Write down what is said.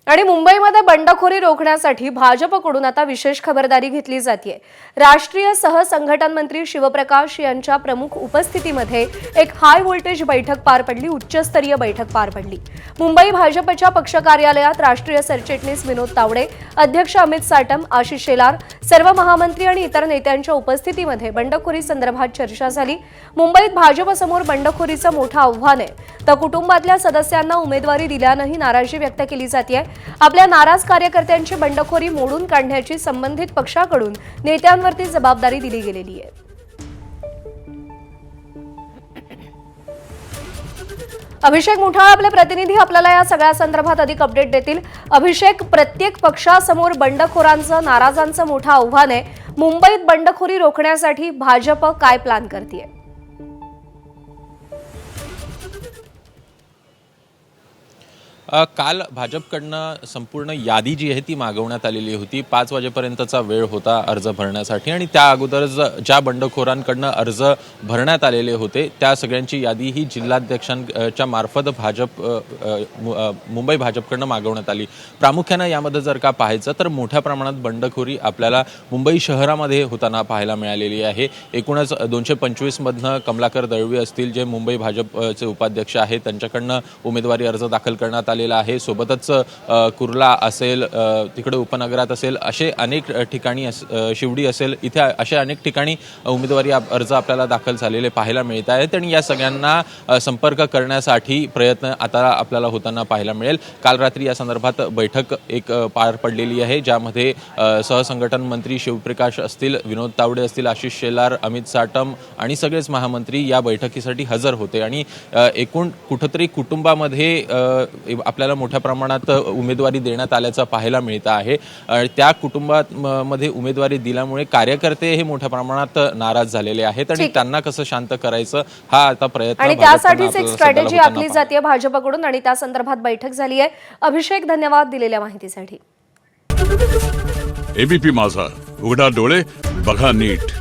आणि मुंबईमध्ये बंडखोरी रोखण्यासाठी भाजपकडून आता विशेष खबरदारी घेतली जाते। राष्ट्रीय सहसंघटन मंत्री शिवप्रकाश यांच्या प्रमुख उपस्थितीमध्ये एक हाय व्होल्टेज बैठक पार पडली, उच्चस्तरीय बैठक पार पडली। मुंबई भाजपच्या पक्ष कार्यालयात राष्ट्रीय सरचिटणीस विनोद तावडे, अध्यक्ष अमित साटम, आशिष शेलार, सर्व महामंत्री आणि इतर नेत्यांच्या उपस्थितीमध्ये बंडखोरी संदर्भात चर्चा झाली। मुंबईत भाजपसमोर बंडखोरीचं मोठं आव्हान आहे, तर कुटुंबातल्या सदस्यांना उमेदवारी दिल्यानंही नाराजी व्यक्त केली जाते। आपल्या नाराज कार्यकर्त्यांची बंडखोरी मोडून काढण्याची संबंधित पक्षाकडून नेत्यांवरती जबाबदारी दिली गेलेली आहे। अभिषेक मुठाळ आपले प्रतिनिधी आपल्याला या सगळ्या संदर्भात अधिक अपडेट देतील। अभिषेक, प्रत्येक पक्षासमोर बंडखोरांचं, नाराजांचं मोठं आव्हान आहे। मुंबईत बंडखोरी रोखण्यासाठी भाजप काय प्लॅन करतेय? काल भाजपकडनं संपूर्ण यादी जी आहे ती मागवण्यात आलेली होती। 5 वाजेपर्यंतचा वेळ होता अर्ज भरण्यासाठी आणि त्या अगोदरच ज्या बंडखोरांकडनं अर्ज भरण्यात आलेले होते त्या सगळ्यांची यादी ही जिल्हाध्यक्षांच्या मार्फत मुंबई भाजपकडनं मागवण्यात आली। प्रामुख्यानं यामध्ये जर का पाहायचं तर मोठ्या प्रमाणात बंडखोरी आपल्याला मुंबई शहरामध्ये होताना पाहायला मिळालेली आहे। एकूणच 225 मधनं कमलाकर दळवी असतील, जे मुंबई भाजपचे उपाध्यक्ष आहेत, त्यांच्याकडनं उमेदवारी अर्ज दाखल करण्यात आलेला आहे। सोबतच कुर्ला असेल, तिकडे उपनगरात असेल, असे अनेक ठिकाणी, शिवडी असेल, इथे असे अनेक ठिकाणी उमेदवारी अर्ज आपल्याला दाखल झालेले पाहायला मिळत आहेत आणि या सगळ्यांना संपर्क करण्यासाठी प्रयत्न आता आपल्याला होताना पाहायला मिळेल। काल रात्री या संदर्भात बैठक एक पार पडलेली आहे, ज्यामध्ये सहसंघटन मंत्री शिवप्रकाश असतील, विनोद तावडे असतील, आशिष शेलार, अमित साटम आणि सगळेच महामंत्री या बैठकीसाठी हजर होते आणि एकूण कुठेतरी कुटुंबामध्ये आपल्याला मोठ्या प्रमाणात उमेदवारी देण्यात आल्याचं पाहायला मिळत आहे। त्या कुटुंबामध्ये उमेदवारी दिल्यामुळे कार्यकर्ते हे मोठ्या प्रमाणात नाराज झालेले आहेत आणि त्यांना कसं शांत करायचं हा आता प्रयत्न आणि त्यासाठीच एक स्ट्रॅटेजी आखली जाते भाजपकडून आणि त्या संदर्भात बैठक झाली आहे। अभिषेक, धन्यवाद दिलेल्या माहितीसाठी। एबीपी माझा, उघडा डोळे बघा नीट।